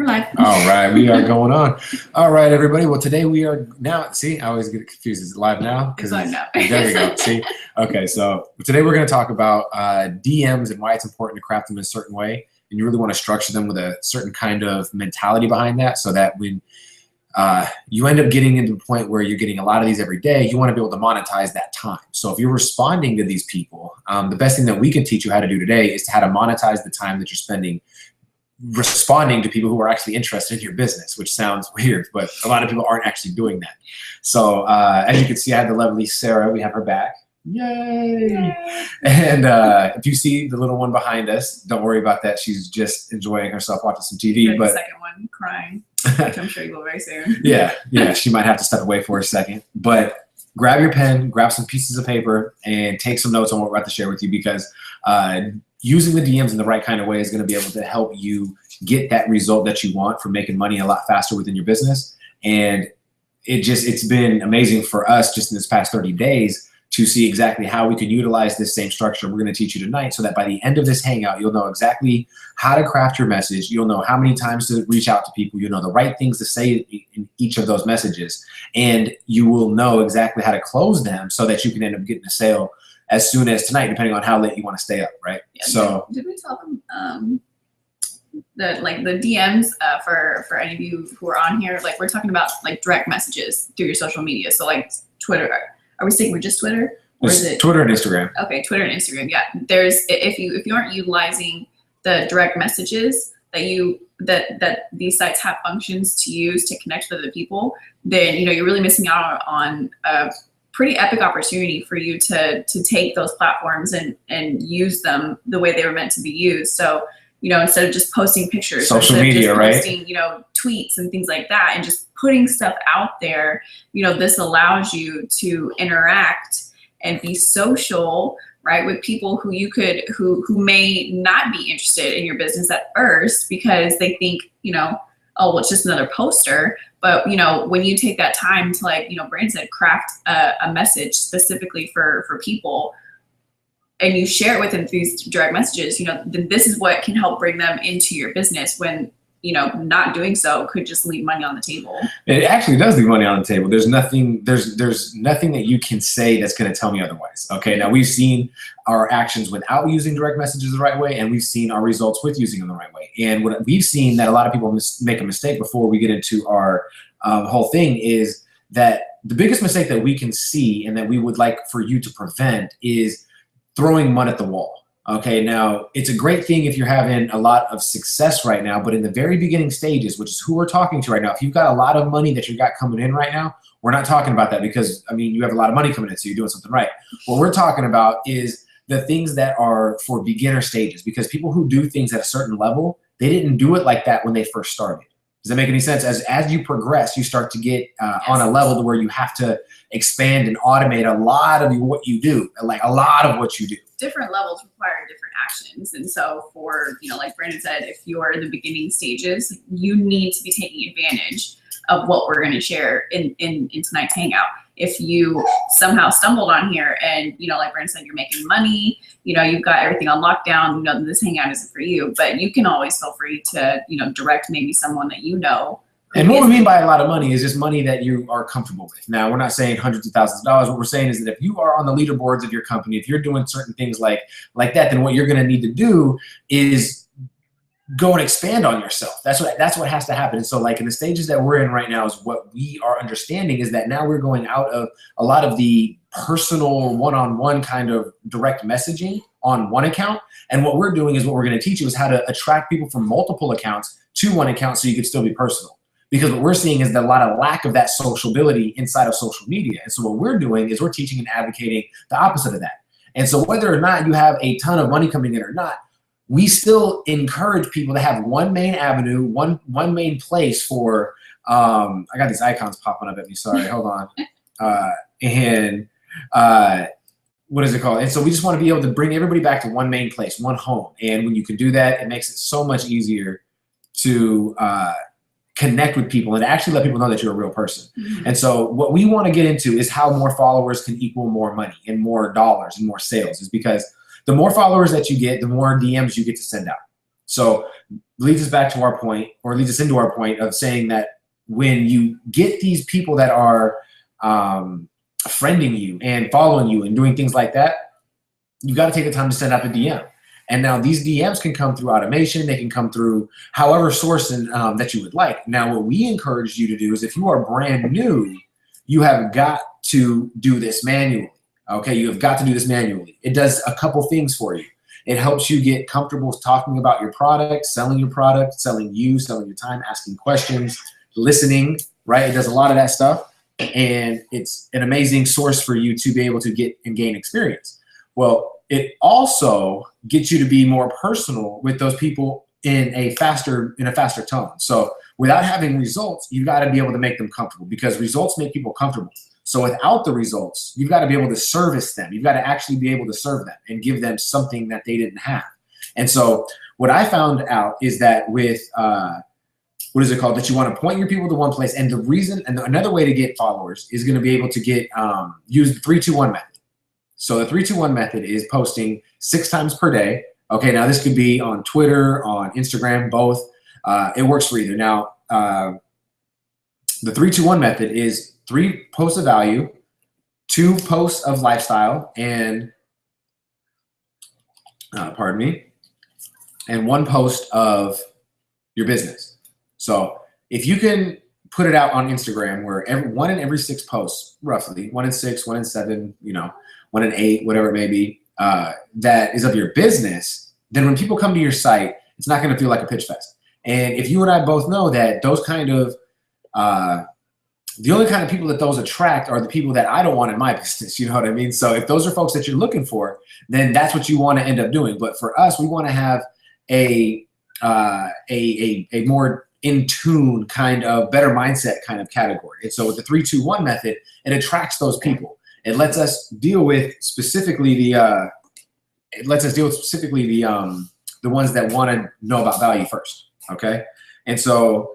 We're live. All right, we are going on. All right, everybody. Well, today we are now. See, I always get confused. Is it live now? It's live now. There we go. See, okay. So today we're going to talk about DMs and why it's important to craft them in a certain way, and you really want to structure them with a certain kind of mentality behind that, so that when you end up getting into the point where you're getting a lot of these every day, you want to be able to monetize that time. So if you're responding to these people, the best thing that we can teach you how to do today is how to monetize the time that you're spending responding to people who are actually interested in your business, which sounds weird, but a lot of people aren't actually doing that. So as you can see, I have the lovely Sarah. We have her back. Yay! And if you see the little one behind us, don't worry about that. She's just enjoying herself watching some TV. But the second one crying, which I'm sure you will very soon. Yeah, she might have to step away for a second. But grab your pen, grab some pieces of paper, and take some notes on what we're about to share with you, because using the DMs in the right kind of way is going to be able to help you get that result that you want for making money a lot faster within your business. And it's been amazing for us just in this past 30 days to see exactly how we can utilize this same structure we're going to teach you tonight, so that by the end of this hangout, you'll know exactly how to craft your message. You'll know how many times to reach out to people. You'll know the right things to say in each of those messages. And you will know exactly how to close them so that you can end up getting a sale as soon as tonight, depending on how late you want to stay up, right? Yeah, so did we tell them the DMs for any of you who are on here? Like, we're talking about like direct messages through your social media. So like Twitter. Are we sticking with just Twitter? Or is it Twitter and Instagram? Okay, Twitter and Instagram. Yeah, there's if you aren't utilizing the direct messages that these sites have functions to use to connect with other people, then you're really missing out on a pretty epic opportunity for you to take those platforms and use them the way they were meant to be used. So instead of just posting pictures, social media, right? Posting tweets and things like that, and just putting stuff out there, this allows you to interact and be social, right, with people who may not be interested in your business at first, because they think, oh, well, it's just another poster. But when you take that time to, like Brandon said, craft a message specifically for people, and you share it with them through these direct messages, then this is what can help bring them into your business, when not doing so could just leave money on the table. It actually does leave money on the table. There's nothing that you can say that's going to tell me otherwise. Okay, now we've seen our actions without using direct messages the right way, and we've seen our results with using them the right way. And what we've seen that a lot of people make a mistake before we get into our whole thing is that the biggest mistake that we can see and that we would like for you to prevent is throwing mud at the wall. Okay, now it's a great thing if you're having a lot of success right now, but in the very beginning stages, which is who we're talking to right now, if you've got a lot of money that you got coming in right now, we're not talking about that, because you have a lot of money coming in, so you're doing something right. What we're talking about is the things that are for beginner stages, because people who do things at a certain level, they didn't do it like that when they first started. Does that make any sense? As you progress, you start to get on a level to where you have to expand and automate a lot of what you do, like a lot of what you do. Different levels require different actions. And so for, like Brandon said, if you're in the beginning stages, you need to be taking advantage of what we're going to share in tonight's hangout. If you somehow stumbled on here and, like Brandon said, you're making money, you've got everything on lockdown, this hangout isn't for you, but you can always feel free to, direct maybe someone that And what we mean by a lot of money is just money that you are comfortable with. Now, we're not saying hundreds of thousands of dollars. What we're saying is that if you are on the leaderboards of your company, if you're doing certain things like that, then what you're going to need to do is go and expand on yourself. That's what has to happen. And so, like in the stages that we're in right now, is what we are understanding is that now we're going out of a lot of the personal one-on-one kind of direct messaging on one account. And what we're doing is what we're going to teach you is how to attract people from multiple accounts to one account so you can still be personal. Because what we're seeing is a lot of lack of that sociability inside of social media. And so what we're doing is we're teaching and advocating the opposite of that. And so whether or not you have a ton of money coming in or not, we still encourage people to have one main avenue, one main place for, I got these icons popping up at me, sorry, hold on. What is it called? And so we just want to be able to bring everybody back to one main place, one home. And when you can do that, it makes it so much easier to connect with people and actually let people know that you're a real person. Mm-hmm. And so what we want to get into is how more followers can equal more money and more dollars and more sales, is because the more followers that you get, the more DMs you get to send out. So leads us back to our point, or leads us into our point of saying that when you get these people that are friending you and following you and doing things like that, you got to take the time to send out a DM. And now these DMs can come through automation. They can come through however source that you would like. Now, what we encourage you to do is if you are brand new, you have got to do this manually. Okay, you have got to do this manually. It does a couple things for you. It helps you get comfortable talking about your product, selling your product, selling you, selling your time, asking questions, listening, right? It does a lot of that stuff. And it's an amazing source for you to be able to get and gain experience. Well, it also gets you to be more personal with those people in a faster tone. So without having results, you got to be able to make them comfortable, because results make people comfortable. So without the results, you've got to be able to service them. You've got to actually be able to serve them and give them something that they didn't have. And so what I found out is that with what is it called? That you want to point your people to one place. And the reason, and another way to get followers is going to be able to get use the 3-2-1 method. So the 3-2-1 method is posting 6 times per day. Okay, now this could be on Twitter, on Instagram, both. It works for either. Now, the 3-2-1 method is 3 posts of value, 2 posts of lifestyle, and pardon me, and 1 post of your business. So if you can put it out on Instagram where 1 in every 6 posts, roughly 1 in 6, 1 in 7, 1 in 8, whatever it may be, that is of your business, then when people come to your site, it's not going to feel like a pitch fest. And if you and I both know that those kind of, the only kind of people that those attract are the people that I don't want in my business, you know what I mean? So if those are folks that you're looking for, then that's what you want to end up doing. But for us, we want to have a more in tune kind of better mindset kind of category. And so with the 3-2-1 method, it attracts those people. It lets us deal with specifically the ones that want to know about value first. Okay, and so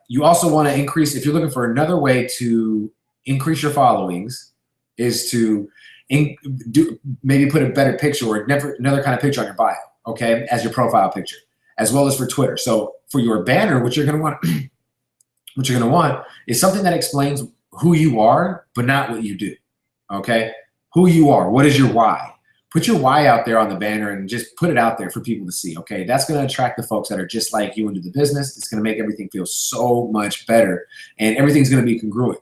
you also want to increase, if you're looking for another way to increase your followings, is to maybe put a better picture or another kind of picture on your bio. Okay, as your profile picture, as well as for Twitter. So for your banner, what you're going to want is something that explains who you are, but not what you do. Okay, who you are, what is your why? Put your why out there on the banner and just put it out there for people to see. Okay, that's going to attract the folks that are just like you into the business. It's going to make everything feel so much better, and everything's going to be congruent.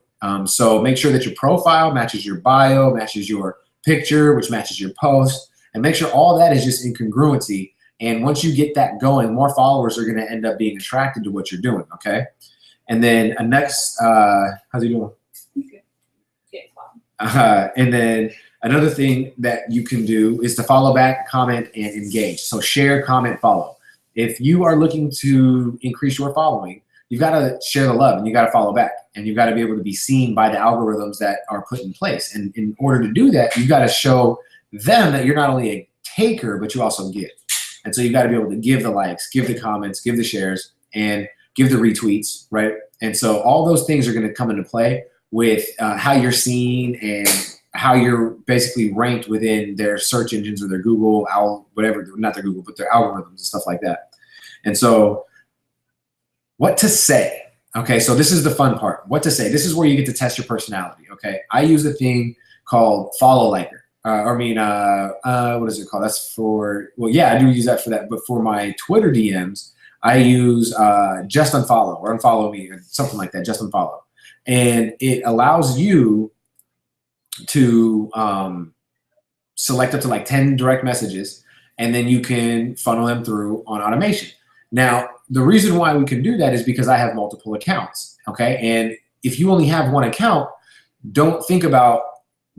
So make sure that your profile matches your bio, matches your picture, which matches your post, and make sure all that is just in congruency. And once you get that going, more followers are going to end up being attracted to what you're doing. Okay, and then next, how's he doing? And then another thing that you can do is to follow back, comment, and engage. So share, comment, follow. If you are looking to increase your following, you've got to share the love and you got to follow back, and you've got to be able to be seen by the algorithms that are put in place. And in order to do that, you've got to show them that you're not only a taker, but you also give. And so you got to be able to give the likes, give the comments, give the shares, and give the retweets, right? And so all those things are going to come into play with how you're seen and how you're basically ranked within their search engines or their Google, whatever, not their Google, but their algorithms and stuff like that. And so what to say? Okay, so this is the fun part. What to say? This is where you get to test your personality, okay? I use a thing called follow liker. What is it called? That's for, well, yeah, I do use that for that. But for my Twitter DMs, I use just unfollow or unfollow me or something like that, just unfollow. And it allows you to select up to like 10 direct messages, and then you can funnel them through on automation. Now, the reason why we can do that is because I have multiple accounts, okay? And if you only have one account, don't think about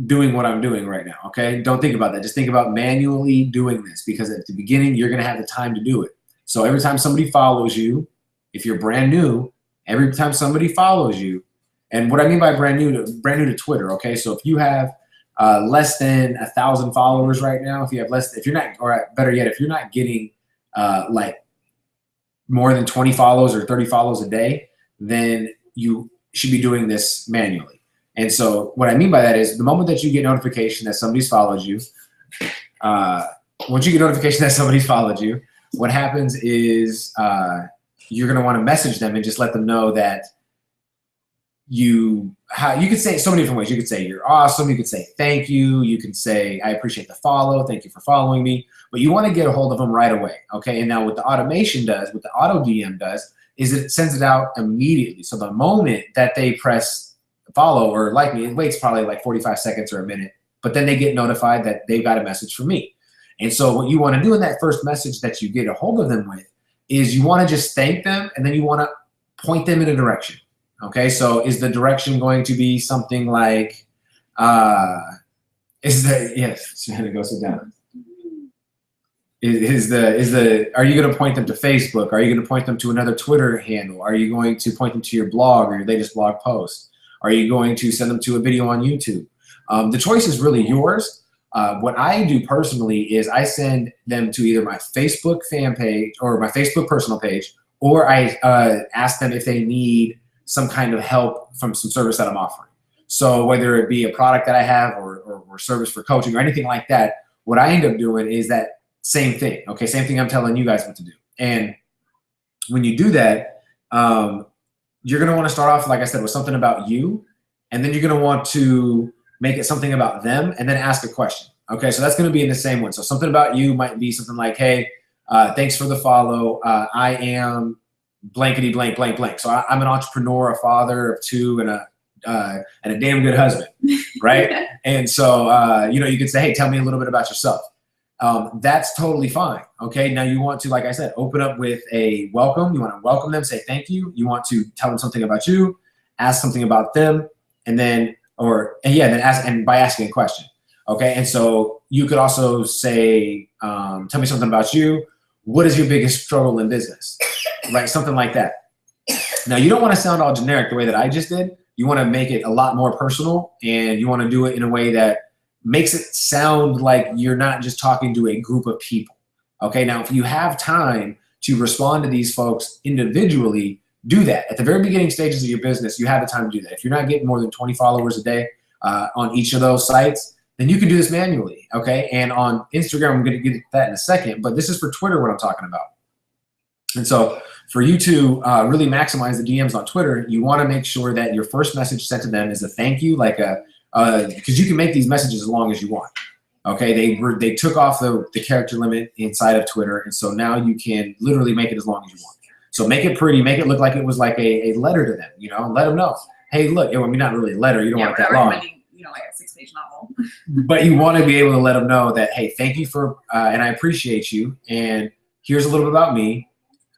doing what I'm doing right now, okay? Don't think about that. Just think about manually doing this, because at the beginning, you're gonna have the time to do it. So every time somebody follows you, if you're brand new, every time somebody follows you, and what I mean by brand new to Twitter, okay? So if you have less than 1,000 followers right now, if you're not, or better yet, if you're not getting like more than 20 follows or 30 follows a day, then you should be doing this manually. And so what I mean by that is the moment that you get notification that somebody's followed you, once you get notification that somebody's followed you, what happens is you're going to want to message them and just let them know that you could say it so many different ways. You could say you're awesome. You could say thank you. You can say I appreciate the follow. Thank you for following me. But you want to get a hold of them right away. Okay. And now what the automation does, what the auto DM does, is it sends it out immediately. So the moment that they press follow or like me, it waits probably like 45 seconds or a minute, but then they get notified that they've got a message from me. And so what you want to do in that first message that you get a hold of them with is you want to just thank them, and then you want to point them in a direction. Okay, so is the direction going to be something like, yes, go sit down. Are you going to point them to Facebook? Are you going to point them to another Twitter handle? Are you going to point them to your blog or your latest blog post? Are you going to send them to a video on YouTube? The choice is really yours. What I do personally is I send them to either my Facebook fan page or my Facebook personal page, or I ask them if they need some kind of help from some service that I'm offering. So whether it be a product that I have or service for coaching or anything like that, what I end up doing is that same thing. Okay, same thing I'm telling you guys what to do. And when you do that, you're going to want to start off, like I said, with something about you, and then you're going to want to make it something about them, and then ask a question. Okay, so that's going to be in the same one. So something about you might be something like, hey, thanks for the follow. I am blankety blank blank blank. So I'm an entrepreneur, a father of two, and a damn good husband, right? And so you can say, hey, tell me a little bit about yourself. That's totally fine. Okay, now you want to, like I said, open up with a welcome. You want to welcome them, say thank you. You want to tell them something about you, ask something about them, and then ask, and by asking a question. Okay, and so you could also say, tell me something about you. What is your biggest struggle in business? Right, something like that. Now, you don't want to sound all generic the way that I just did. You want to make it a lot more personal, and you want to do it in a way that makes it sound like you're not just talking to a group of people. Okay, now if you have time to respond to these folks individually, do that. At the very beginning stages of your business, you have the time to do that. If you're not getting more than 20 followers a day on each of those sites, then you can do this manually, okay? And on Instagram, I'm going to get to that in a second, but this is for Twitter what I'm talking about. And so for you to really maximize the DMs on Twitter, you want to make sure that your first message sent to them is a thank you, like because you can make these messages as long as you want. Okay, they took off the character limit inside of Twitter, and so now you can literally make it as long as you want. So make it pretty, make it look like it was like a letter to them, let them know. Hey, look, I mean, not really a letter, you don't want it that long. Like a 6-page novel. But you want to be able to let them know that, hey, thank you for, and I appreciate you, and here's a little bit about me.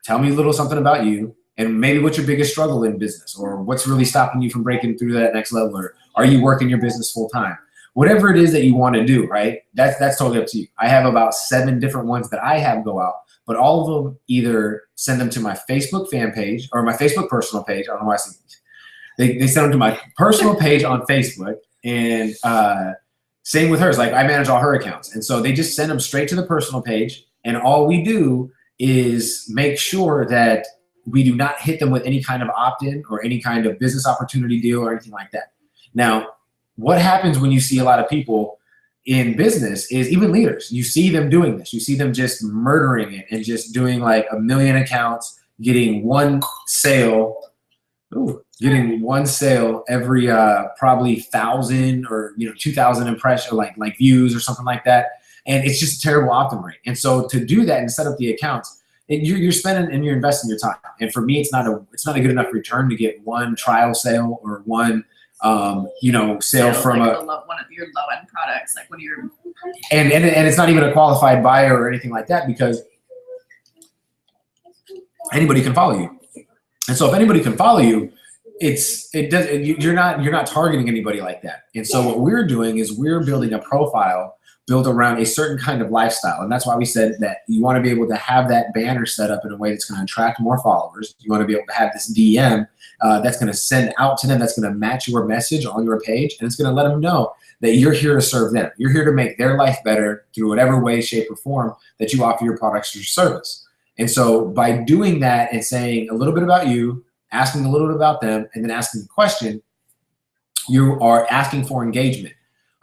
Tell me a little something about you, and maybe what's your biggest struggle in business, or what's really stopping you from breaking through that next level, or are you working your business full time? Whatever it is that you want to do, right? That's totally up to you. I have about 7 different ones that I have go out, but all of them either send them to my Facebook fan page or my Facebook personal page. I don't know why I said they send them to my personal page on Facebook, and same with hers. Like I manage all her accounts, and so they just send them straight to the personal page, and all we do is make sure that we do not hit them with any kind of opt-in or any kind of business opportunity deal or anything like that. Now, what happens when you see a lot of people in business is, even leaders, you see them doing this. You see them just murdering it and just doing like 1 million accounts, getting one sale, every probably 1,000 or 2,000 impressions, like views or something like that. And it's just a terrible opt-in rate. And so to do that and set up the accounts, you're spending and you're investing your time. And for me, it's not a good enough return to get one trial sale or one sale from like one of your low-end products, like one of your, and it's not even a qualified buyer or anything like that, because anybody can follow you. And so if anybody can follow you, you're not targeting anybody like that. And so what we're doing is we're building a profile built around a certain kind of lifestyle. And that's why we said that you want to be able to have that banner set up in a way that's going to attract more followers. You want to be able to have this DM that's going to send out to them, that's going to match your message on your page, and it's going to let them know that you're here to serve them. You're here to make their life better through whatever way, shape, or form that you offer your products or your service. And so by doing that and saying a little bit about you, asking a little bit about them, and then asking the question, you are asking for engagement.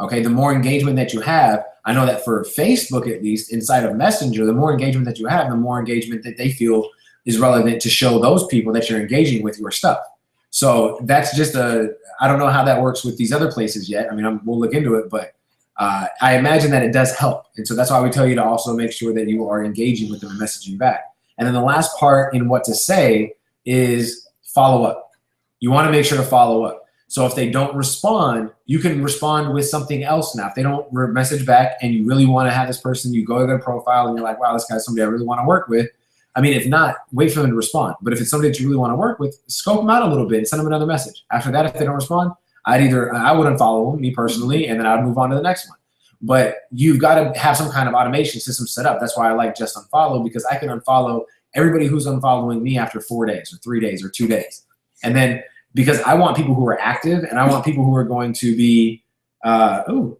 Okay, the more engagement that you have, I know that for Facebook, at least inside of Messenger, the more engagement that you have, the more engagement that they feel is relevant to show those people that you're engaging with your stuff. So that's just I don't know how that works with these other places yet. I mean, we'll look into it, but I imagine that it does help. And so that's why we tell you to also make sure that you are engaging with them and messaging back. And then the last part in what to say is follow up. You want to make sure to follow up. So if they don't respond, you can respond with something else now. If they don't message back and you really want to have this person, you go to their profile and you're like, wow, this guy's somebody I really want to work with. I mean, if not, wait for them to respond. But if it's somebody that you really want to work with, scope them out a little bit and send them another message. After that, if they don't respond, I would unfollow them, me personally, and then I would move on to the next one. But you've got to have some kind of automation system set up. That's why I like just unfollow, because I can unfollow everybody who's unfollowing me after 4 days or 3 days or 2 days. And then because I want people who are active and I want people who are going to be, I want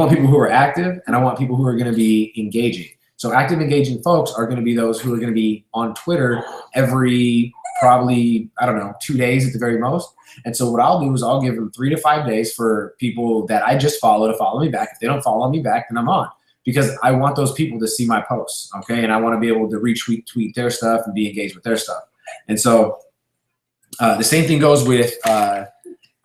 people who are active and I want people who are going to be engaging. So active, engaging folks are going to be those who are going to be on Twitter every probably, I don't know, 2 days at the very most. And so what I'll do is I'll give them 3 to 5 days for people that I just follow to follow me back. If they don't follow me back, then I'm on, because I want those people to see my posts, okay? And I want to be able to retweet, tweet their stuff and be engaged with their stuff. And so the same thing goes with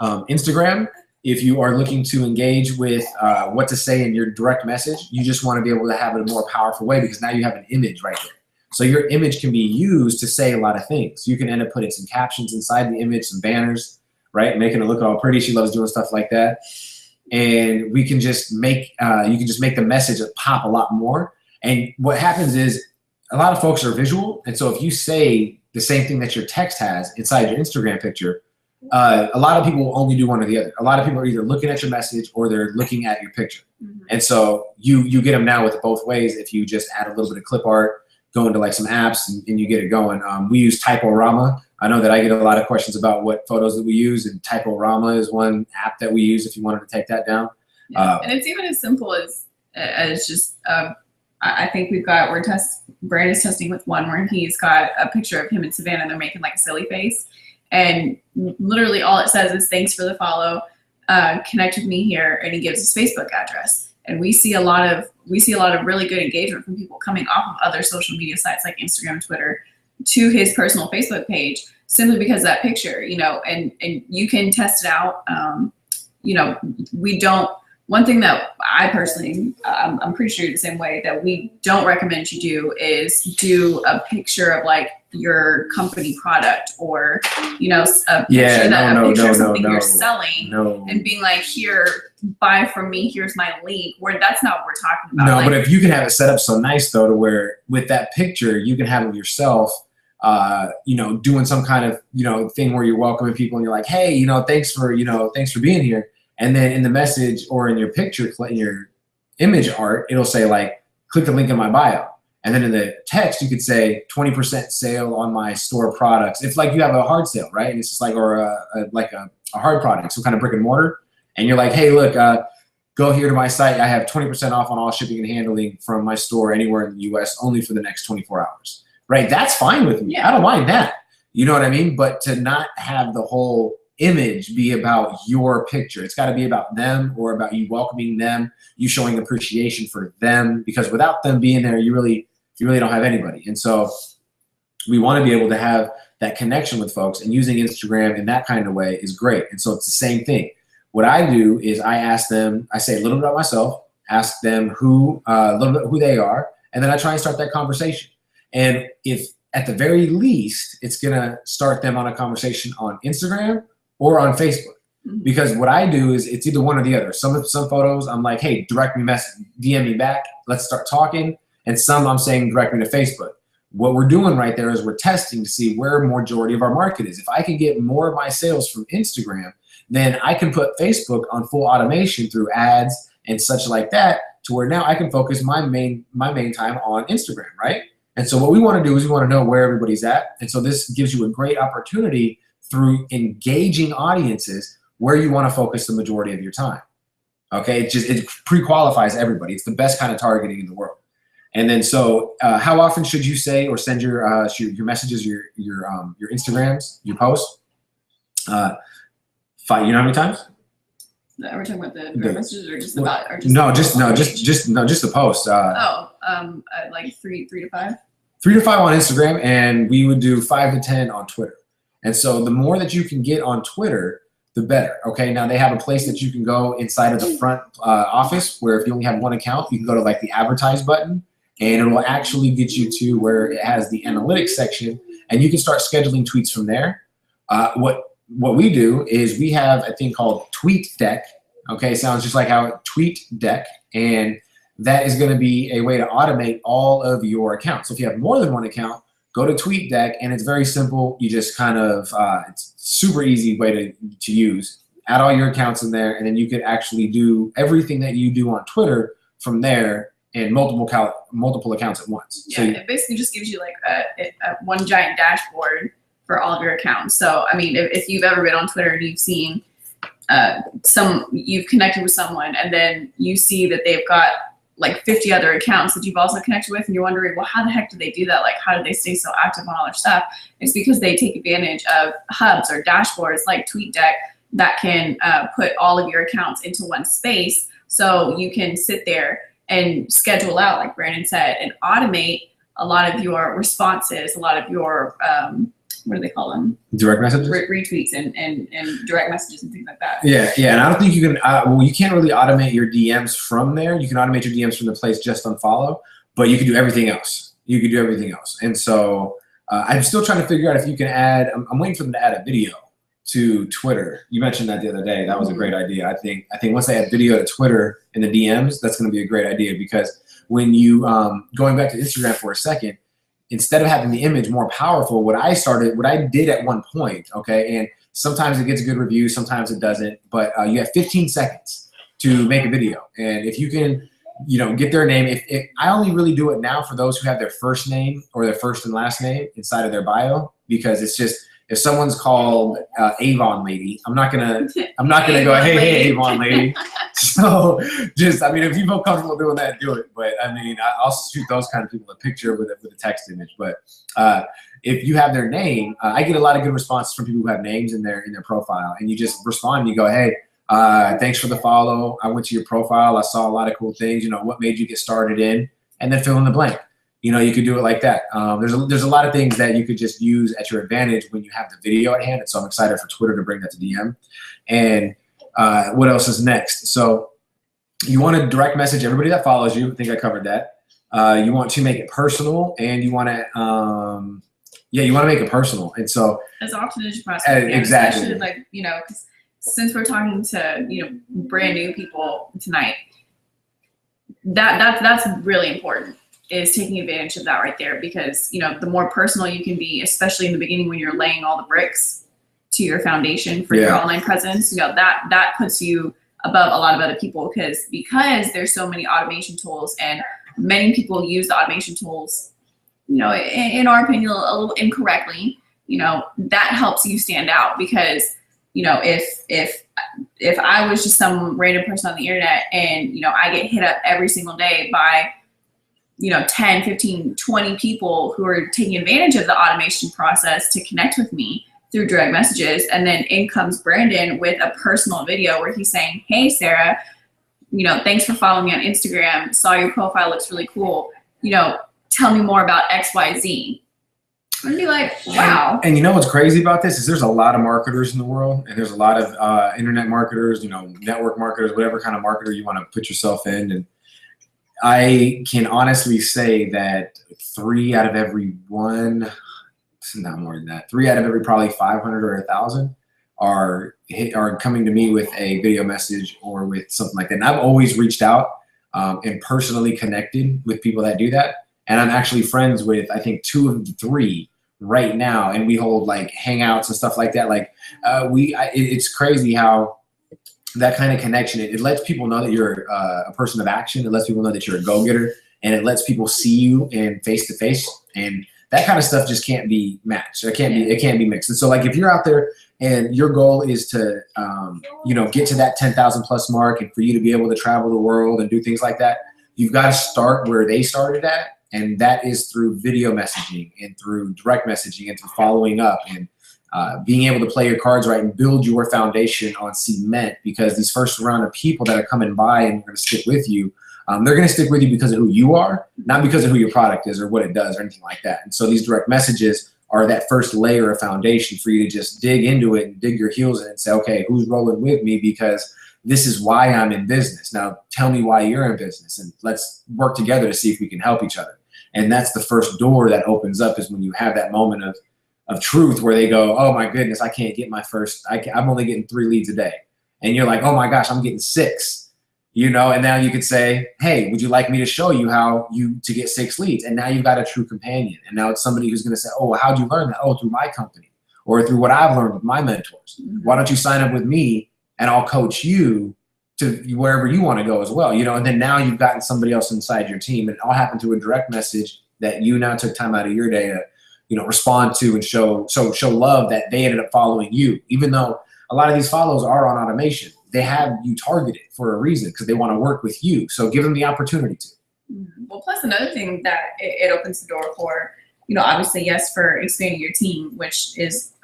Instagram. If you are looking to engage with what to say in your direct message, you just want to be able to have it in a more powerful way, because now you have an image right there. So your image can be used to say a lot of things. You can end up putting some captions inside the image, some banners, right? Making it look all pretty. She loves doing stuff like that. And we can just make, you can just make the message pop a lot more. And what happens is a lot of folks are visual. And so if you say the same thing that your text has inside your Instagram picture, a lot of people will only do one or the other. A lot of people are either looking at your message or they're looking at your picture. Mm-hmm. And so you get them now with both ways. If you just add a little bit of clip art, go into like some apps and you get it going. We use Typorama. I know that I get a lot of questions about what photos that we use, and Typorama is one app that we use if you wanted to take that down. Yeah. And it's even as simple as just, I think Brand is testing with one where he's got a picture of him and Savannah and they're making like a silly face. And literally all it says is, thanks for the follow, connect with me here. And he gives his Facebook address. And we see a lot of really good engagement from people coming off of other social media sites like Instagram, Twitter, to his personal Facebook page, simply because of that picture, you know, and you can test it out. You know, one thing that I personally, I'm pretty sure you're the same way, that we don't recommend you do is do a picture of like your company product, or, you know, a picture of something you're selling and being like, here, buy from me, here's my link, where that's not what we're talking about. No, like, but if you can have it set up so nice though, to where with that picture, you can have of yourself, you know, doing some kind of, you know, thing where you're welcoming people and you're like, hey, you know, thanks for being here. And then in the message or in your picture, in your image art, it'll say like, click the link in my bio. And then in the text, you could say 20% sale on my store products. It's like you have a hard sale, right? And it's just like, or a hard product, some kind of brick and mortar. And you're like, hey, look, go here to my site. I have 20% off on all shipping and handling from my store anywhere in the US, only for the next 24 hours, right? That's fine with me. Yeah. I don't mind that. You know what I mean? But to not have the whole image be about your picture. It's got to be about them, or about you welcoming them, you showing appreciation for them, because without them being there, you really don't have anybody. And so we want to be able to have that connection with folks, and using Instagram in that kind of way is great. And so it's the same thing. What I do is I ask them, I say a little bit about myself, ask them a little bit who they are, and then I try and start that conversation. And if at the very least, it's going to start them on a conversation on Instagram or on Facebook. Because what I do is it's either one or the other. Some photos I'm like, hey, direct me message, DM me back, let's start talking. And some I'm saying direct me to Facebook. What we're doing right there is we're testing to see where majority of our market is. If I can get more of my sales from Instagram, then I can put Facebook on full automation through ads and such like that, to where now I can focus my main time on Instagram, right? And so what we want to do is we want to know where everybody's at. And so this gives you a great opportunity through engaging audiences where you want to focus the majority of your time. Okay, it pre-qualifies everybody. It's the best kind of targeting in the world. And then so how often should you say or send your messages, your Instagrams, your posts? 5, you know how many times? Are we talking about the direct messages or just about? Or just the post. Like three to 5. 3 to 5 on Instagram, and we would do 5 to 10 on Twitter. And so the more that you can get on Twitter, the better. Okay, now they have a place that you can go inside of the front office where if you only have one account, you can go to like the advertise button, and it will actually get you to where it has the analytics section, and you can start scheduling tweets from there. What we do is we have a thing called TweetDeck. Okay, sounds just like how TweetDeck, and that is going to be a way to automate all of your accounts. So if you have more than one account, go to TweetDeck, and it's very simple. You just kind of, it's super easy way to use. Add all your accounts in there, and then you could actually do everything that you do on Twitter from there in multiple accounts at once. Yeah, so it basically just gives you like a one giant dashboard for all of your accounts. So, I mean, if you've ever been on Twitter and you've seen you've connected with someone, and then you see that they've got like 50 other accounts that you've also connected with, and you're wondering, well, how the heck do they do that? Like, how do they stay so active on all their stuff? It's because they take advantage of hubs or dashboards like TweetDeck that can put all of your accounts into one space. So you can sit there and schedule out, like Brandon said, and automate a lot of your responses, a lot of your, what do they call them? Direct messages? Retweets and direct messages and things like that. Yeah, and I don't think you can, well, you can't really automate your DMs from there. You can automate your DMs from the place just unfollow, but you can do everything else. You can do everything else. And so I'm still trying to figure out if you can add, I'm waiting for them to add a video to Twitter. You mentioned that the other day. That was a great idea. I think once they add video to Twitter in the DMs, that's going to be a great idea, because when you, going back to Instagram for a second, instead of having the image more powerful, what I did at one point, okay, and sometimes it gets a good review, sometimes it doesn't, but you have 15 seconds to make a video. And if you can, get their name, if I only really do it now for those who have their first name or their first and last name inside of their bio, because it's just, if someone's called Avon Lady, I'm not gonna go, hey Avon Lady. So just, I mean, if you feel comfortable doing that, do it. But I mean, I'll shoot those kind of people a picture with a text image. But if you have their name, I get a lot of good responses from people who have names in their profile, and you just respond and you go, hey, thanks for the follow. I went to your profile. I saw a lot of cool things. What made you get started in, and then fill in the blank. You could do it like that. There's a lot of things that you could just use at your advantage when you have the video at hand. And so I'm excited for Twitter to bring that to DM. And what else is next? So you want to direct message everybody that follows you. I think I covered that. You want to make it personal, and you want to, you want to make it personal. And so as often as you possibly can. Exactly. Especially like, cause since we're talking to, brand new people tonight, that's really important, is taking advantage of that right there, because the more personal you can be, especially in the beginning when you're laying all the bricks to your foundation for your online presence, that puts you above a lot of other people, because there's so many automation tools, and many people use the automation tools, in our opinion, a little incorrectly. That helps you stand out, because if I was just some random person on the internet, and I get hit up every single day by 10, 15, 20 people who are taking advantage of the automation process to connect with me through direct messages. And then in comes Brandon with a personal video where he's saying, hey, Sarah, thanks for following me on Instagram. Saw your profile, looks really cool. Tell me more about X, Y, Z. I'm gonna be like, wow. And what's crazy about this is there's a lot of marketers in the world, and there's a lot of internet marketers, network marketers, whatever kind of marketer you want to put yourself in. And I can honestly say that 3 out of every one, not more than that, 3 out of every probably 500 or 1,000 are coming to me with a video message or with something like that. And I've always reached out and personally connected with people that do that. And I'm actually friends with, I think, 2 of the 3 right now. And we hold like hangouts and stuff like that. Like it's crazy how that kind of connection, it lets people know that you're a person of action. It lets people know that you're a go-getter, and it lets people see you in face-to-face. And that kind of stuff just can't be matched. It can't be mixed. And so like if you're out there and your goal is to, get to that 10,000 plus mark, and for you to be able to travel the world and do things like that, you've got to start where they started at. And that is through video messaging, and through direct messaging, and through following up, and being able to play your cards right and build your foundation on cement, because these first round of people that are coming by and are going to stick with you, they're going to stick with you because of who you are, not because of who your product is or what it does or anything like that. And so these direct messages are that first layer of foundation for you to just dig into it and dig your heels in and say, okay, who's rolling with me? Because this is why I'm in business. Now tell me why you're in business, and let's work together to see if we can help each other. And that's the first door that opens up, is when you have that moment of truth where they go, oh my goodness, I can't get my first, I'm only getting 3 leads a day. And you're like, oh my gosh, I'm getting 6, you know? And now you could say, hey, would you like me to show you how to get 6 leads? And now you've got a true companion. And now it's somebody who's going to say, oh, well, how'd you learn that? Oh, through my company, or through what I've learned with my mentors. Why don't you sign up with me and I'll coach you to wherever you want to go as well, you know? And then now you've gotten somebody else inside your team, and it all happened through a direct message that you now took time out of your day to, you know, respond to and show love, that they ended up following you. Even though a lot of these follows are on automation, they have you targeted for a reason, because they want to work with you. So give them the opportunity to. Well, plus another thing that it opens the door for, you know, obviously, yes, for expanding your team, which is,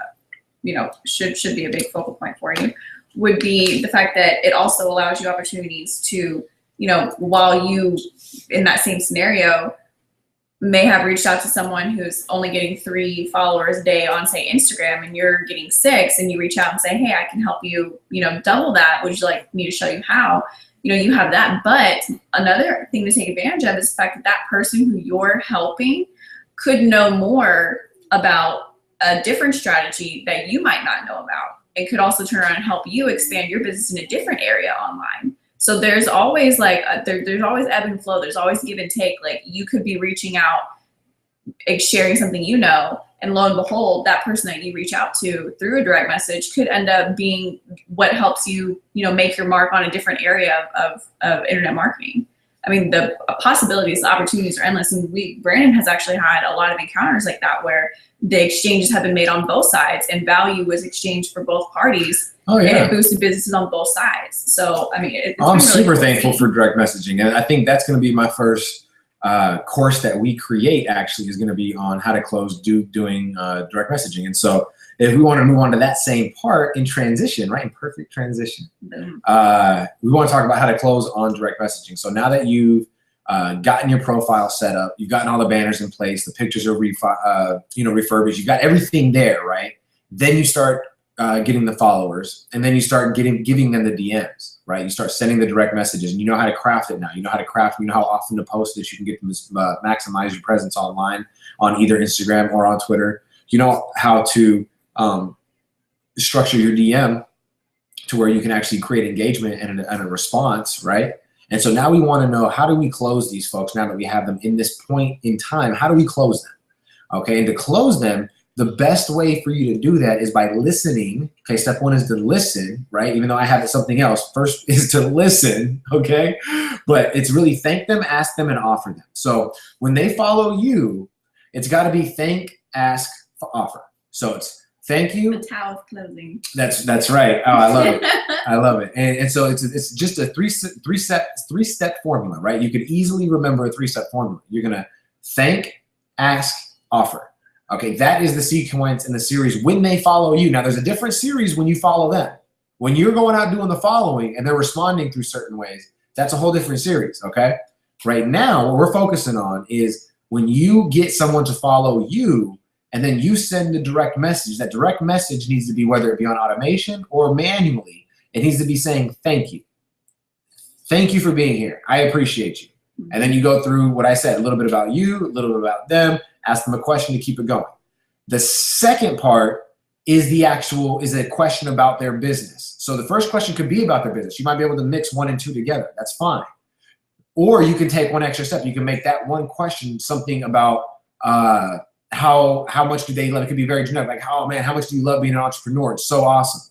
you know, should be a big focal point for you, would be the fact that it also allows you opportunities to, you know, while you, in that same scenario, may have reached out to someone who's only getting 3 followers a day on, say, Instagram, and you're getting 6, and you reach out and say, hey, I can help you, you know, double that. Would you like me to show you how? You know, you have that. But another thing to take advantage of is the fact that that person who you're helping could know more about a different strategy that you might not know about, and could also turn around and help you expand your business in a different area online. So there's always like, there's always ebb and flow. There's always give and take. Like, you could be reaching out, sharing something, you know, and lo and behold, that person that you reach out to through a direct message could end up being what helps you, you know, make your mark on a different area of internet marketing. I mean, the possibilities, the opportunities are endless. And Brandon has actually had a lot of encounters like that, where the exchanges have been made on both sides and value was exchanged for both parties. Oh, yeah. And it boosted businesses on both sides. So, I mean, I'm super thankful for direct messaging. And I think that's going to be my first course that we create, actually, is going to be on how to close doing direct messaging. And so if we want to move on to that same part in transition, right, in perfect transition, we want to talk about how to close on direct messaging. So now that you've gotten your profile set up, you've gotten all the banners in place, the pictures are refurbished, you've got everything there, right? Then you start getting the followers, and then you start giving them the DMs, right? You start sending the direct messages, and you know how to craft it now. You know how to craft, you know how often to post it. You can get them to maximize your presence online on either Instagram or on Twitter. You know how to structure your DM to where you can actually create engagement and a response, right? And so now we want to know, how do we close these folks now that we have them in this point in time? How do we close them? Okay, and to close them, the best way for you to do that is by listening. Okay, step 1 is to listen, right? Even though I have something else, first is to listen, okay? But it's really thank them, ask them, and offer them. So when they follow you, it's got to be thank, ask, offer. So it's thank you. The Tao of closing. That's right. Oh, I love it. I love it. And so it's just a three-step formula, right? You could easily remember a 3-step formula. You're gonna thank, ask, offer. Okay, that is the sequence in the series when they follow you. Now, there's a different series when you follow them. When you're going out doing the following and they're responding through certain ways, that's a whole different series, okay? Right now, what we're focusing on is when you get someone to follow you and then you send a direct message. That direct message needs to be, whether it be on automation or manually, it needs to be saying, thank you. Thank you for being here. I appreciate you. And then you go through what I said, a little bit about you, a little bit about them, ask them a question to keep it going. The second part is a question about their business. So the first question could be about their business. You might be able to mix 1 and 2 together. That's fine. Or you can take one extra step. You can make that one question something about how much do they love? It could be very generic, like, oh man, how much do you love being an entrepreneur? It's so awesome.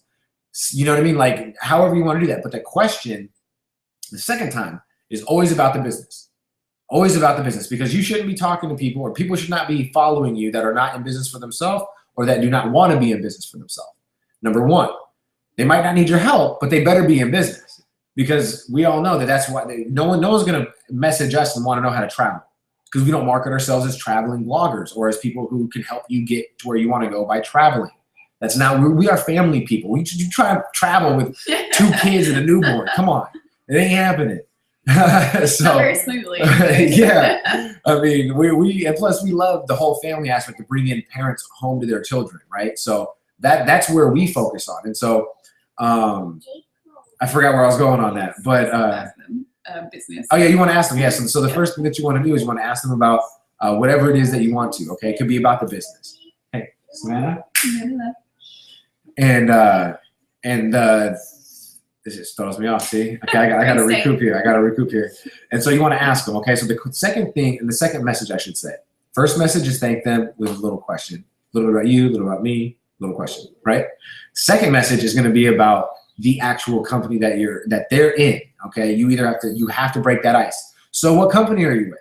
You know what I mean? Like, however you want to do that. But the question, the second time, is always about the business. Always about the business, because you shouldn't be talking to people, or people should not be following you that are not in business for themselves or that do not want to be in business for themselves. Number 1, they might not need your help, but they better be in business, because we all know that's why no one's going to message us and want to know how to travel, because we don't market ourselves as traveling bloggers or as people who can help you get to where you want to go by traveling. That's not, we are family people. You try to travel with 2 kids and a newborn. Come on. It ain't happening. So, not very smoothly. Yeah. I mean, and plus we love the whole family aspect of bringing parents home to their children, right? So that's where we focus on. And so, I forgot where I was going on that, but, business. oh yeah, you want to ask them. Yes. And so the first thing that you want to do is you want to ask them about whatever it is that you want to, okay? It could be about the business. Hey, Savannah? And this just throws me off, see? Okay, I got to recoup here. And so you want to ask them, okay? So the second thing, and the second message I should say, first message is thank them with a little question. A little bit about you, a little about me, little question, right? Second message is going to be about the actual company that they're in, okay? You have to break that ice. So what company are you with?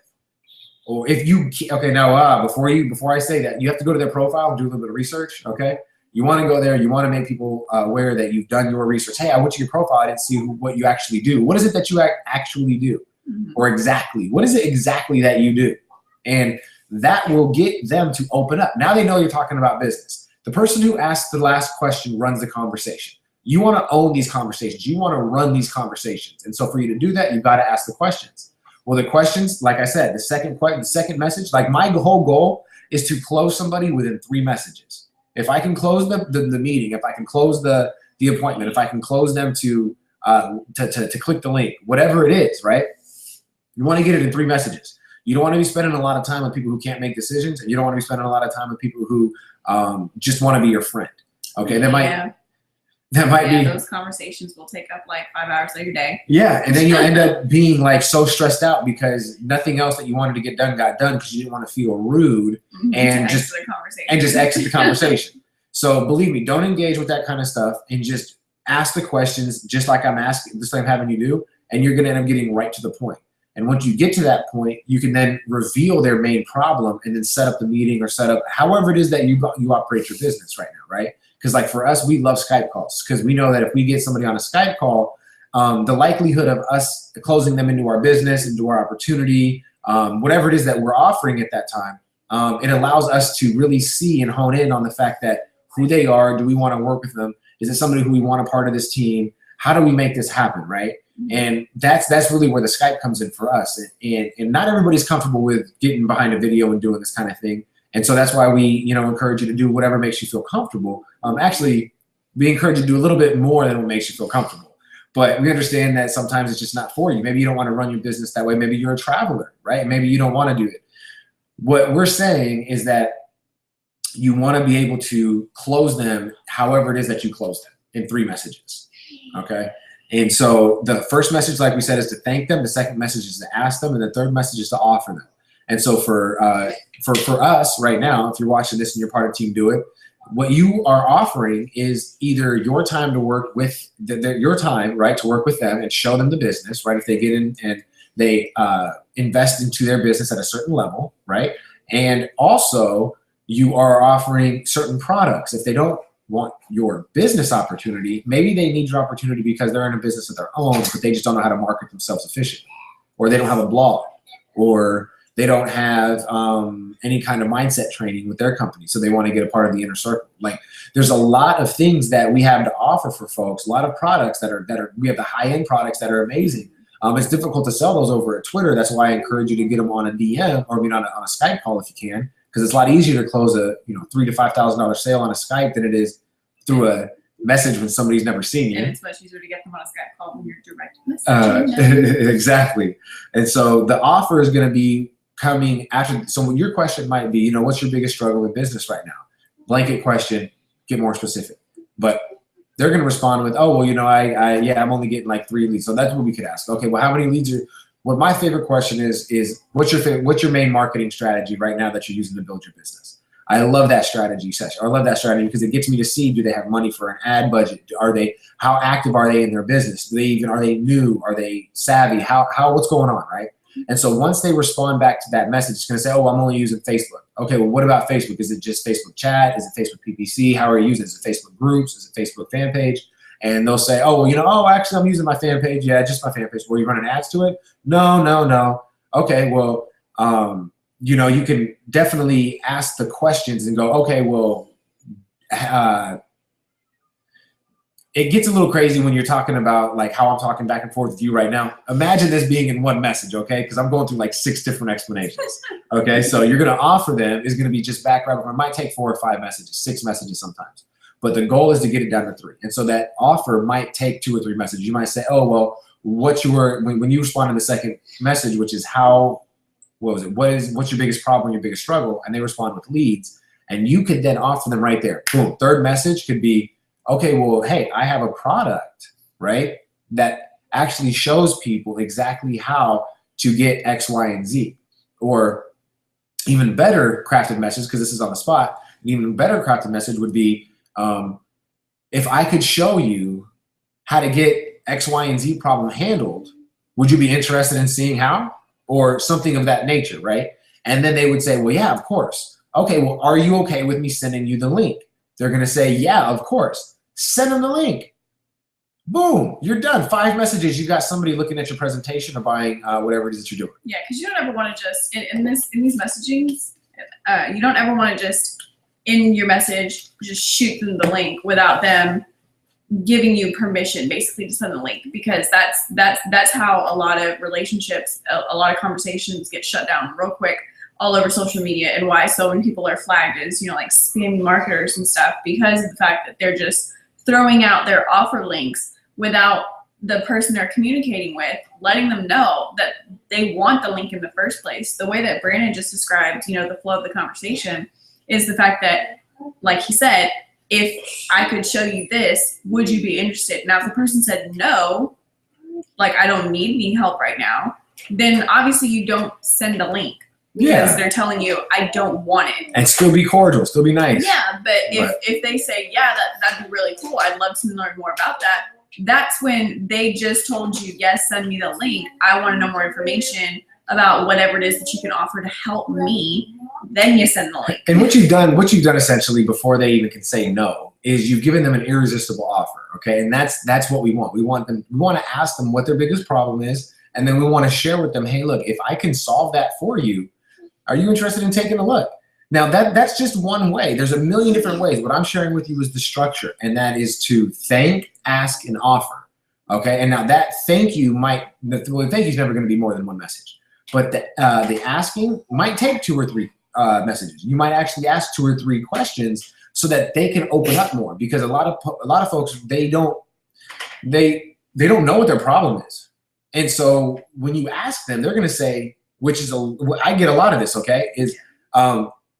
Or if you, okay, now before I say that, you have to go to their profile and do a little bit of research, okay? You want to go there. You want to make people aware that you've done your research. Hey, I went to your profile. I didn't see what you actually do. What is it that you actually do? Mm-hmm. Or exactly, what is it exactly that you do? And that will get them to open up. Now they know you're talking about business. The person who asked the last question runs the conversation. You want to own these conversations. You want to run these conversations. And so for you to do that, you've got to ask the questions. Well, the questions, like I said, the second message, like my whole goal is to close somebody within 3 messages. If I can close the meeting, if I can close the appointment, if I can close them to click the link, whatever it is, right? You want to get it in 3 messages. You don't want to be spending a lot of time with people who can't make decisions, and you don't want to be spending a lot of time with people who just want to be your friend. Okay, that might be. Those conversations will take up like 5 hours of your day. Yeah, and then you'll end up being like so stressed out because nothing else that you wanted to get done got done because you didn't want to feel rude and just exit the conversation. So believe me, don't engage with that kind of stuff and just ask the questions just like I'm having you do, and you're going to end up getting right to the point. And once you get to that point, you can then reveal their main problem and then set up the meeting or set up however it is that you operate your business right now, right? Because like for us, we love Skype calls because we know that if we get somebody on a Skype call, the likelihood of us closing them into our business, into our opportunity, whatever it is that we're offering at that time, it allows us to really see and hone in on the fact that who they are, do we want to work with them? Is it somebody who we want a part of this team? How do we make this happen, right? And that's really where the Skype comes in for us. And not everybody's comfortable with getting behind a video and doing this kind of thing. And so that's why we, encourage you to do whatever makes you feel comfortable. Actually, we encourage you to do a little bit more than what makes you feel comfortable. But we understand that sometimes it's just not for you. Maybe you don't want to run your business that way. Maybe you're a traveler, right? Maybe you don't want to do it. What we're saying is that you want to be able to close them however it is that you close them in 3 messages, okay? And so the first message, like we said, is to thank them. The second message is to ask them. And the third message is to offer them. And so for us right now, if you're watching this and you're part of Team Do It, what you are offering is either your time to work with your time, right, to work with them and show them the business, right? If they get in and they invest into their business at a certain level, right? And also you are offering certain products. If they don't want your business opportunity, maybe they need your opportunity because they're in a business of their own, but they just don't know how to market themselves efficiently, or they don't have a blog, or they don't have any kind of mindset training with their company, so they want to get a part of the inner circle. Like, there's a lot of things that we have to offer for folks, a lot of products that are we have the high-end products that are amazing. It's difficult to sell those over at Twitter. That's why I encourage you to get them on a DM, or on a Skype call if you can, because it's a lot easier to close a $3,000 to $5,000 sale on a Skype than it is through a message when somebody's never seen you. And it's much easier to get them on a Skype call when you're direct messaging. Exactly. And so the offer is going to be coming after. So your question might be, what's your biggest struggle in business right now? Blanket question, get more specific. But they're going to respond with, oh, well, I'm only getting like 3 leads. So that's what we could ask. Okay, well, how many leads are, what my favorite question is what's your main marketing strategy right now that you're using to build your business? I love that strategy session. I love that strategy because it gets me to see, do they have money for an ad budget? How active are they in their business? Are they new? Are they savvy? What's going on, right? And so once they respond back to that message, it's going to say, oh, I'm only using Facebook. Okay, well, what about Facebook? Is it just Facebook chat? Is it Facebook PPC? How are you using it? Is it Facebook groups? Is it Facebook fan page? And they'll say, oh, well, actually, I'm using my fan page. Yeah, just my fan page. Were you running ads to it? No. Okay, well, you can definitely ask the questions and go, okay, well, it gets a little crazy when you're talking about like how I'm talking back and forth with you right now. Imagine this being in one message, okay? Because I'm going through like 6 different explanations. Okay, so you're gonna offer them is gonna be just background. It might take 4 or 5 messages, 6 messages sometimes. But the goal is to get it down to 3. And so that offer might take 2 or 3 messages. You might say, oh, well, when you respond to the second message, which is what's your biggest problem, your biggest struggle? And they respond with leads. And you could then offer them right there. Boom. Third message could be, okay, well, hey, I have a product, right, that actually shows people exactly how to get X, Y, and Z. Or even better crafted message, because this is on the spot, an even better crafted message would be, if I could show you how to get X, Y, and Z problem handled, would you be interested in seeing how? Or something of that nature, right? And then they would say, well, yeah, of course. Okay, well, are you okay with me sending you the link? They're going to say, yeah, of course. Send them the link. Boom, you're done. 5 messages. You got somebody looking at your presentation or buying whatever it is that you're doing. Yeah, because you don't ever want to just, in these messagings, you don't ever want to just, in your message, just shoot them the link without them giving you permission basically to send the link, because that's how a lot of relationships, a lot of conversations get shut down real quick all over social media, and why so many people are flagged as, you know, like spammy marketers and stuff, because of the fact that they're just throwing out their offer links without the person they're communicating with letting them know that they want the link in the first place. The way that Brandon just described, you know, the flow of the conversation is the fact that, like he said, if I could show you this, would you be interested? Now, if the person said no, like I don't need any help right now, then obviously you don't send the link, because they're telling you I don't want it. And still be cordial, still be nice. Yeah, but if they say, yeah, that'd be really cool, I'd love to learn more about that, that's when they just told you, yes, send me the link. I want to know more information about whatever it is that you can offer to help me. Then you send the link. And what you've done essentially before they even can say no is you've given them an irresistible offer. Okay, and that's what we want. We want to ask them what their biggest problem is, and then we want to share with them, hey, look, if I can solve that for you, are you interested in taking a look? Now that's just one way. There's a million different ways. What I'm sharing with you is the structure, and that is to thank, ask, and offer. Okay, and now that thank you the thank you is never going to be more than 1 message, but the asking might take 2 or 3 messages. You might actually ask 2 or 3 questions so that they can open up more, because a lot of folks, they don't know what their problem is, and so when you ask them, they're going to say, which is I get a lot of this. Okay, is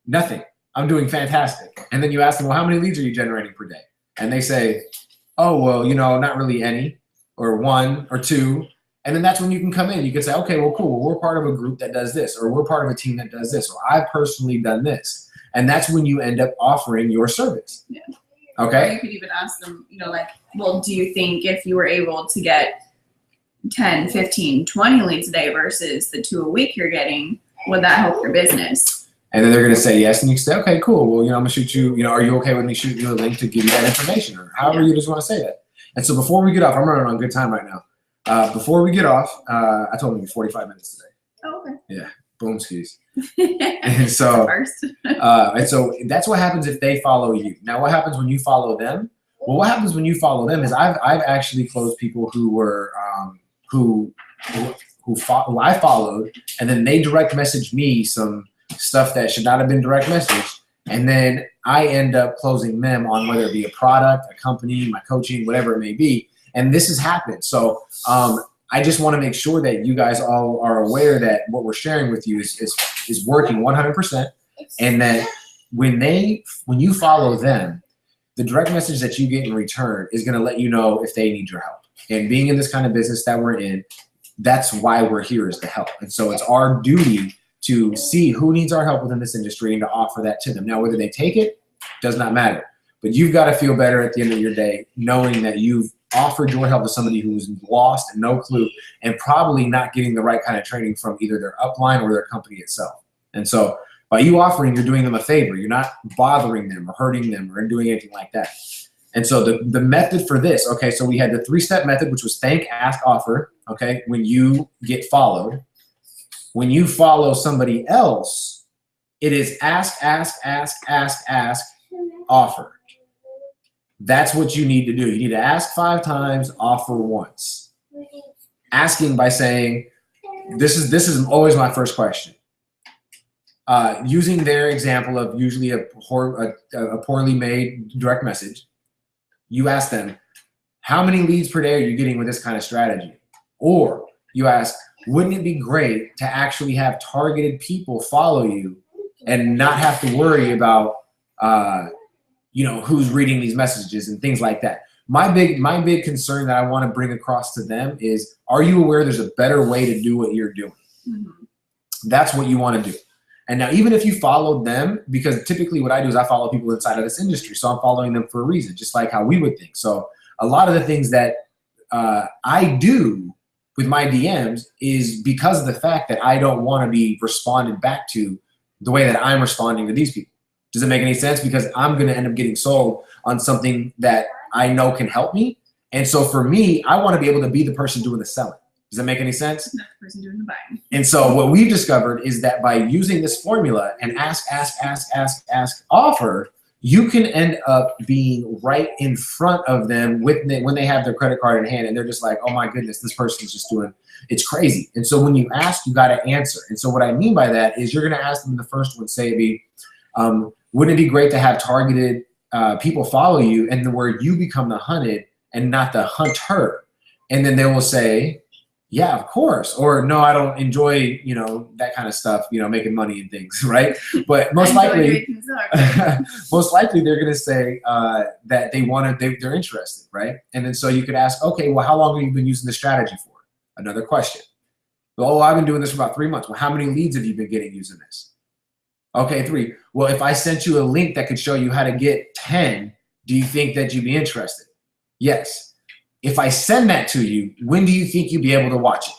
nothing. I'm doing fantastic. And then you ask them, well, how many leads are you generating per day? And they say, oh, well, you know, not really any, or 1 or 2. And then that's when you can come in. You can say, okay, well, cool. Well, we're part of a group that does this, or we're part of a team that does this, or I've personally done this. And that's when you end up offering your service. Yeah. Okay. Or you could even ask them, you know, like, well, do you think if you were able to get 10, 15, 20 leads a day versus the 2 a week you're getting, would that help your business? And then they're going to say yes, and you can say, okay, cool. Well, you know, I'm going to shoot you, you know, are you okay with me shooting you a link to give you that information, or however you just want to say that. And so before we get off, I'm running on good time right now. Before we get off, I told them 45 minutes today. Oh, okay. Yeah. Boom skis. And so, and so that's what happens if they follow you. Now, what happens when you follow them? Well, what happens when you follow them is I've actually closed people who were who I followed, and then they direct messaged me some stuff that should not have been direct messaged, and then I end up closing them on whether it be a product, a company, my coaching, whatever it may be. And this has happened. So I just want to make sure that you guys all are aware that what we're sharing with you is working 100%, and that when you follow them, the direct message that you get in return is going to let you know if they need your help. And being in this kind of business that we're in, that's why we're here, is to help. And so it's our duty to see who needs our help within this industry and to offer that to them. Now, whether they take it does not matter, but you've got to feel better at the end of your day knowing that you've offered your help to somebody who's lost and no clue, and probably not getting the right kind of training from either their upline or their company itself. And so by you offering, you're doing them a favor. You're not bothering them or hurting them or doing anything like that. And so the method for this, okay, so we had the 3-step method, which was thank, ask, offer, okay, when you get followed. When you follow somebody else, it is ask, ask, ask, ask, ask, offer. That's what you need to do. You need to ask 5 times, offer once. Asking by saying, this is always my first question. Using their example of usually a poorly made direct message, you ask them, how many leads per day are you getting with this kind of strategy? Or you ask, wouldn't it be great to actually have targeted people follow you and not have to worry about who's reading these messages and things like that? My big concern that I want to bring across to them is, are you aware there's a better way to do what you're doing? Mm-hmm. That's what you want to do. And now, even if you followed them, because typically what I do is I follow people inside of this industry, so I'm following them for a reason, just like how we would think. So a lot of the things that I do with my DMs is because of the fact that I don't want to be responded back to the way that I'm responding to these people. Does it make any sense? Because I'm going to end up getting sold on something that I know can help me. And so for me, I want to be able to be the person doing the selling. Does that make any sense? Not the person doing the buying. And so what we've discovered is that by using this formula and ask, offer, you can end up being right in front of them when they have their credit card in hand and they're just like, oh my goodness, this person's just doing, it's crazy. And so when you ask, you got to answer. And so what I mean by that is you're going to ask them the first one, say, wouldn't it be great to have targeted people follow you, and where you become the hunted and not the hunter? And then they will say, yeah, of course. Or no, I don't enjoy, that kind of stuff, making money and things, right? But most likely, most likely they're going to say that they're interested, right? And then so you could ask, okay, well, how long have you been using this strategy for? Another question. Oh, I've been doing this for about 3 months. Well, how many leads have you been getting using this? Okay, 3. Well, if I sent you a link that could show you how to get 10, do you think that you'd be interested? Yes. If I send that to you, when do you think you'd be able to watch it?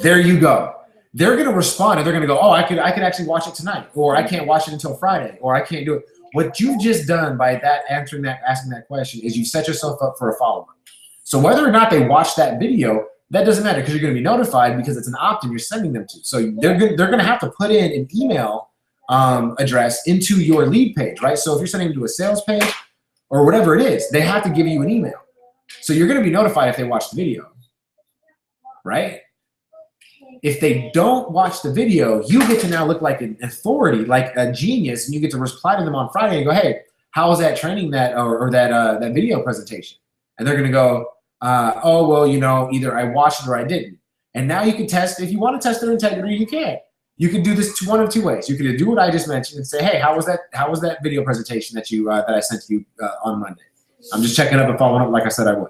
There you go. They're going to respond and they're going to go, oh, I could actually watch it tonight, or I can't watch it until Friday, or I can't do it. What you've just done by asking that question is you set yourself up for a follow-up. So whether or not they watch that video, that doesn't matter, because you're going to be notified because it's an opt-in you're sending them to. So they're going to have to put in an email address into your lead page, right? So if you're sending them to a sales page or whatever it is, they have to give you an email. So you're going to be notified if they watch the video, right? If they don't watch the video, you get to now look like an authority, like a genius, and you get to reply to them on Friday and go, hey, how was that training or that video presentation? And they're going to go, oh, well, either I watched it or I didn't. And now you can test, if you want to test their integrity, you can. You can do this one of 2 ways. You can do what I just mentioned and say, hey, how was that video presentation that I sent you on Monday? I'm just checking up and following up like I said I would.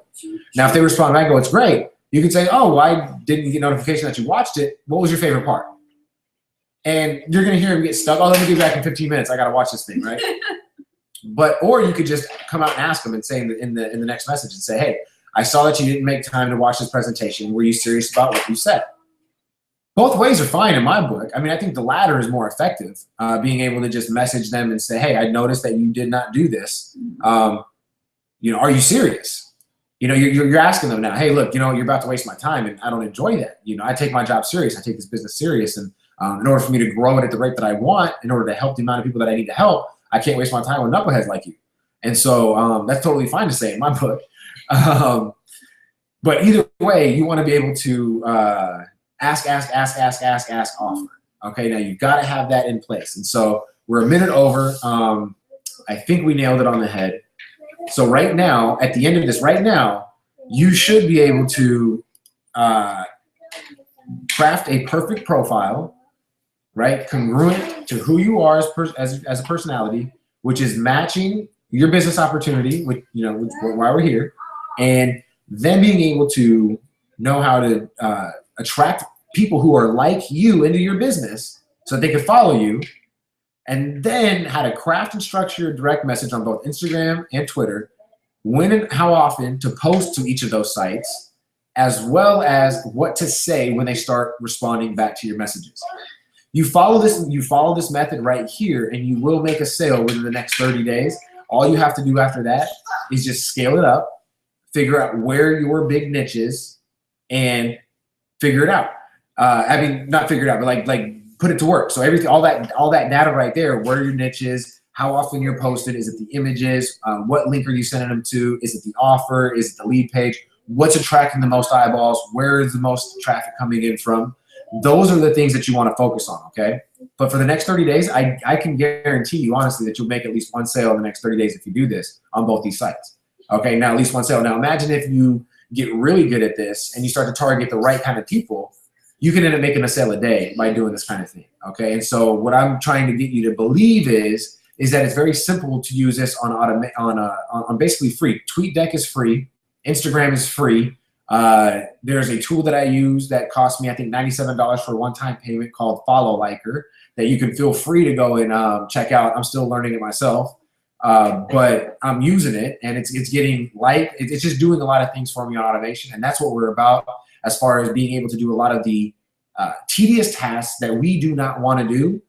Now, if they respond back, go, it's great. You can say, oh, well, I didn't get notification that you watched it. What was your favorite part? And you're going to hear them get stuck. Oh, let me get back in 15 minutes. I got to watch this thing, right? Or you could just come out and ask them and say in the next message and say, hey, I saw that you didn't make time to watch this presentation. Were you serious about what you said? Both ways are fine in my book. I mean, I think the latter is more effective, being able to just message them and say, hey, I noticed that you did not do this. Are you serious? You're asking them now, hey, look, you're about to waste my time, and I don't enjoy that. I take my job serious. I take this business serious. And in order for me to grow it at the rate that I want, in order to help the amount of people that I need to help, I can't waste my time with knuckleheads like you. And so that's totally fine to say in my book. But either way, you want to be able to ask, offer. Okay, now you've got to have that in place. And so we're a minute over. I think we nailed it on the head. So right now, at the end of this, you should be able to craft a perfect profile, right, congruent to who you are as a personality, which is matching your business opportunity, which why we're here, and then being able to know how to attract people who are like you into your business so that they can follow you, and then how to craft and structure a direct message on both Instagram and Twitter, when and how often to post to each of those sites, as well as what to say when they start responding back to your messages. You follow this method right here, and you will make a sale within the next 30 days. All you have to do after that is just scale it up, figure out where your big niche is, and figure it out. Not figure it out, but like put it to work. So everything, all that data right there, where your niche is, how often you're posted. Is it the images? What link are you sending them to? Is it the offer? Is it the lead page? What's attracting the most eyeballs? Where is the most traffic coming in from? Those are the things that you want to focus on, okay? But for the next 30 days, I can guarantee you, honestly, that you'll make at least one sale in the next 30 days if you do this on both these sites. Okay, now at least one sale. Now imagine if you get really good at this and you start to target the right kind of people, you can end up making a sale a day by doing this kind of thing, okay? And so what I'm trying to get you to believe is that it's very simple to use this on basically free. TweetDeck is free. Instagram is free. There's a tool that I use that cost me, I think, $97 for a one-time payment called followiung that you can feel free to go and check out. I'm still learning it myself, but I'm using it, and it's getting it's just doing a lot of things for me on automation, and that's what we're about as far as being able to do a lot of the tedious tasks that we do not want to do.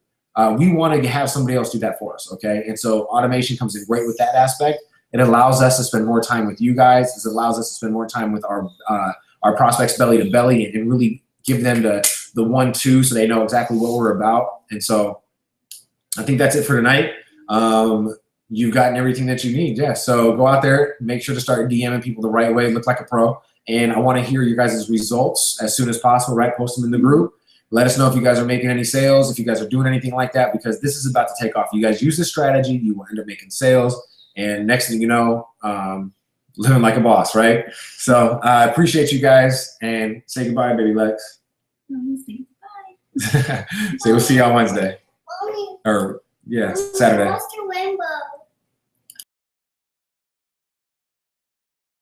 We want to have somebody else do that for us, okay? And so automation comes in great with that aspect. It allows us to spend more time with you guys. It allows us to spend more time with our prospects belly to belly and really give them the 1-2 so they know exactly what we're about. And so I think that's it for tonight. You've gotten everything that you need. Yeah, so go out there, make sure to start DMing people the right way, look like a pro. And I want to hear your guys' results as soon as possible, right? Post them in the group. Let us know if you guys are making any sales, if you guys are doing anything like that, because this is about to take off. You guys use this strategy, you will end up making sales. And next thing you know, living like a boss, right? So I appreciate you guys, and say goodbye, baby Lex. Bye. So we'll see you on Wednesday. Or, yeah, Saturday.